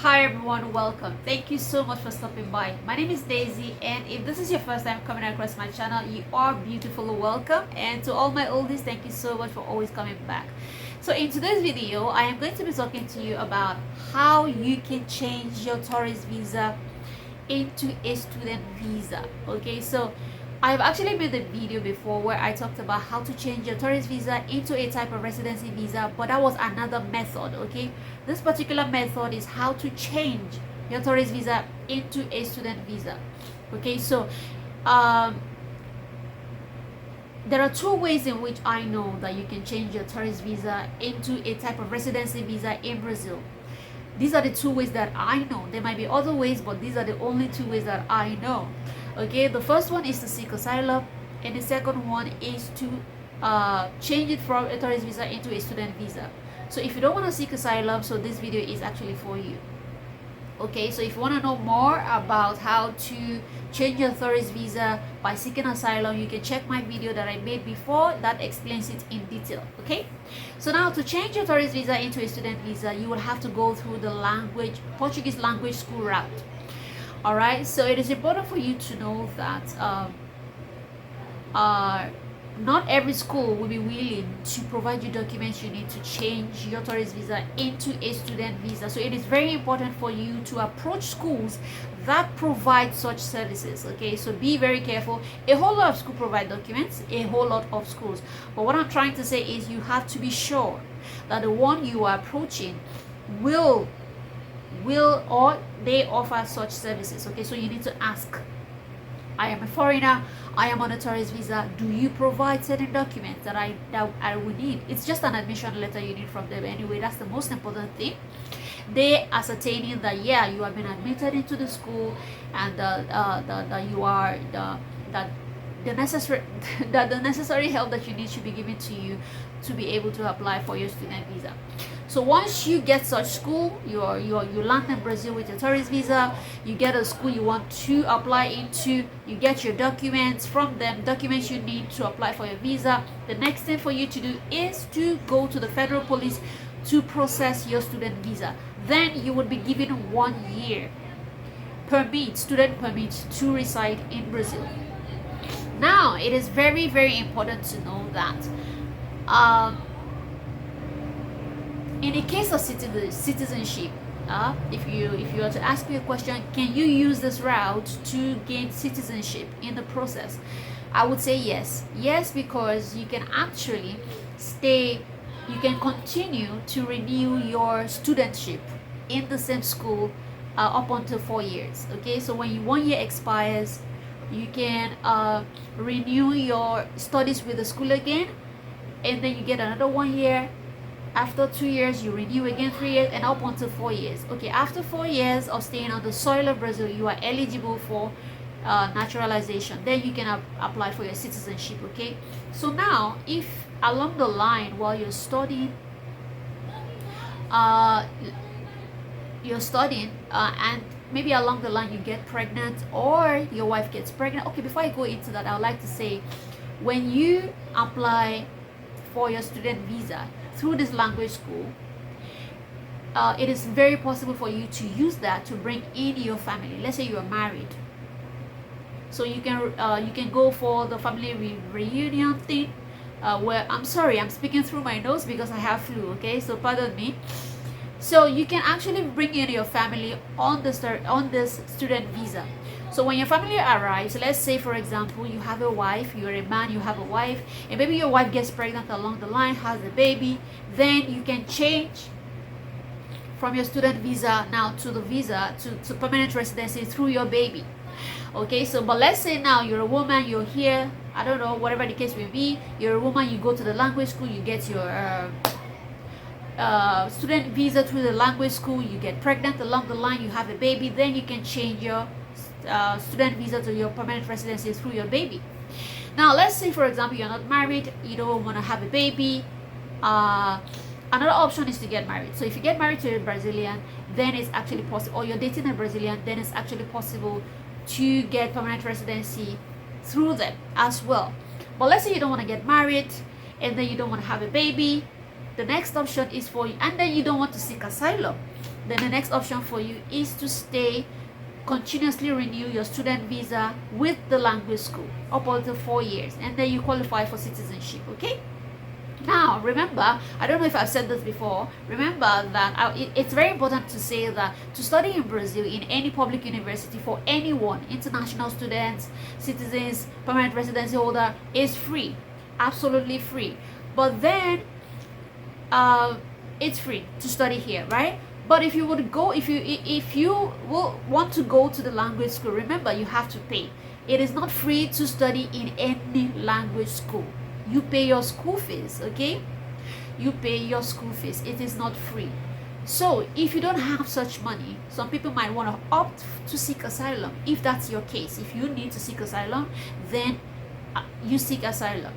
Hi everyone, welcome. Thank you so much for stopping by. My name is Daisy, and if this is your first time coming across my channel, you are beautifully welcome. And to all my oldies, thank you so much for always coming back. So in today's video, I am going to be talking to you about how you can change your tourist visa into a student visa. Okay, so I've actually made a video before where I talked about how to change your tourist visa into a type of residency visa, but that was another method. Okay, this particular method is how to change your tourist visa into a student visa. Okay, so um, there are two ways in which I know that you can change your tourist visa into a type of residency visa in Brazil. These are the two ways that I know. There might be other ways, but these are the only two ways that I know. Okay, the first one is to seek asylum, and the second one is to change it from a tourist visa into a student visa. So if you don't want to seek asylum, so this video is actually for you. Okay, so if you want to know more about how to change your tourist visa by seeking asylum, you can check my video that I made before that explains it in detail. Okay, so now to change your tourist visa into a student visa, you will have to go through the Portuguese language school route. All right, so it is important for you to know that not every school will be willing to provide you documents you need to change your tourist visa into a student visa. So it is very important for you to approach schools that provide such services. Okay, so be very careful. A whole lot of schools provide documents, a whole lot of schools, but what I'm trying to say is you have to be sure that the one you are approaching will or they offer such services. Okay, so you need to ask, I am a foreigner, I am on a tourist visa, do you provide certain documents that I would need? It's just an admission letter you need from them anyway. That's the most important thing. They ascertaining that yeah, you have been admitted into the school, and that you are that the necessary that the necessary help that you need should be given to you to be able to apply for your student visa. So once you get such school, you land in Brazil with your tourist visa, you get a school you want to apply into, you get your documents from them, documents you need to apply for your visa. The next thing for you to do is to go to the federal police to process your student visa. Then you would be given 1 year student permit to reside in Brazil. Now it is very, very important to know that in the case of citizenship, if you are to ask me a question, can you use this route to gain citizenship in the process? I would say yes. Yes, because you can actually you can continue to renew your studentship in the same school up until 4 years. Okay, so when 1 year expires, you can renew your studies with the school again, and then you get another 1 year. After 2 years, you renew again 3 years, and up until 4 years. Okay, after 4 years of staying on the soil of Brazil, you are eligible for naturalization. Then you can apply for your citizenship. Okay, so now if along the line while you're studying, and maybe along the line you get pregnant or your wife gets pregnant. Okay, before I go into that, I would like to say, when you apply for your student visa through this language school, it is very possible for you to use that to bring in your family. Let's say you are married, so you can go for the family reunion thing, where I'm sorry, I'm speaking through my nose because I have flu. Okay, so pardon me. So you can actually bring in your family on this student visa. So when your family arrives, let's say for example you have a wife, you're a man, you have a wife, and maybe your wife gets pregnant along the line, has a baby, then you can change from your student visa now to the visa to permanent residency through your baby. Okay, so but let's say now you're a woman, you're here, I don't know, whatever the case may be, you're a woman, you go to the language school, you get your student visa through the language school, you get pregnant along the line, you have a baby, then you can change your student visa to your permanent residency through your baby. Now let's say for example you're not married, you don't want to have a baby, another option is to get married. So if you get married to a Brazilian, then it's actually possible, or you're dating a Brazilian, then it's actually possible to get permanent residency through them as well. But let's say you don't want to get married, and then you don't want to have a baby, the next option is for you, and then you don't want to seek asylum, then the next option for you is to stay, continuously renew your student visa with the language school up until 4 years, and then you qualify for citizenship. Okay, now remember, I don't know if I've said this before, remember that it's very important to say that to study in Brazil in any public university for anyone, international students, citizens, permanent residency holder, is free, absolutely free. But then it's free to study here, right? But if you would go, if you will want to go to the language school, remember you have to pay. It is not free to study in any language school. You pay your school fees, okay? You pay your school fees. It is not free. So if you don't have such money, some people might want to opt to seek asylum. If that's your case, if you need to seek asylum, then you seek asylum.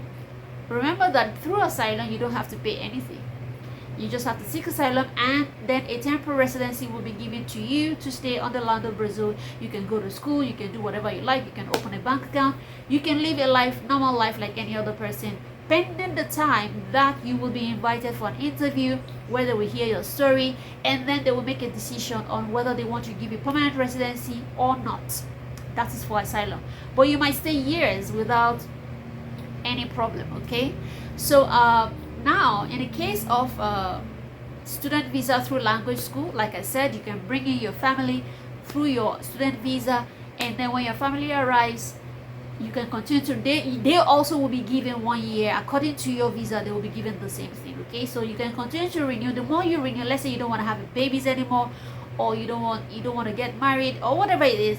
Remember that through asylum, you don't have to pay anything. You just have to seek asylum, and then a temporary residency will be given to you to stay on the land of Brazil. You can go to school, you can do whatever you like, you can open a bank account, you can live a life, normal life like any other person, pending the time that you will be invited for an interview where they will hear your story, and then they will make a decision on whether they want to give you permanent residency or not. That is for asylum. But you might stay years without any problem, okay? So now, in the case of student visa through language school, like I said, you can bring in your family through your student visa, and then when your family arrives, you can continue to, they also will be given 1 year. According to your visa, they will be given the same thing, okay? So you can continue to renew. The more you renew, let's say you don't want to have babies anymore, or you don't want to get married, or whatever it is,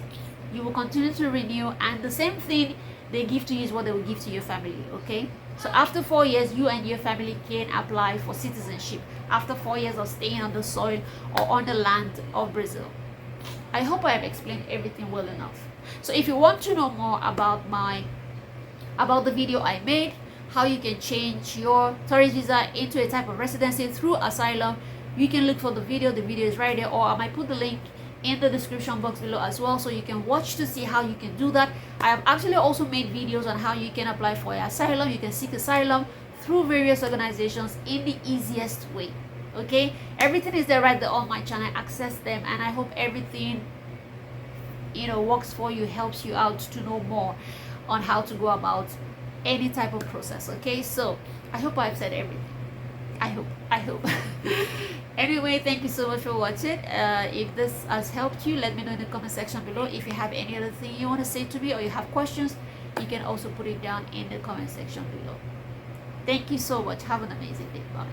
you will continue to renew, and the same thing they give to you is what they will give to your family, okay? So after 4 years, you and your family can apply for citizenship after 4 years of staying on the soil or on the land of Brazil. I hope I have explained everything well enough. So if you want to know more about the video I made, how you can change your tourist visa into a type of residency through asylum, you can look for the video. The video is right there, or I might put the link in the description box below as well, so you can watch to see how you can do that. I have actually also made videos on how you can apply for asylum. You can seek asylum through various organizations in the easiest way, okay? Everything is there right there on my channel. Access them, and I hope everything works for you, helps you out to know more on how to go about any type of process, okay? So I hope I've said everything. I hope. Anyway, thank you so much for watching. If this has helped you, let me know in the comment section below. If you have any other thing you want to say to me, or you have questions, you can also put it down in the comment section below. Thank you so much. Have an amazing day. Bye.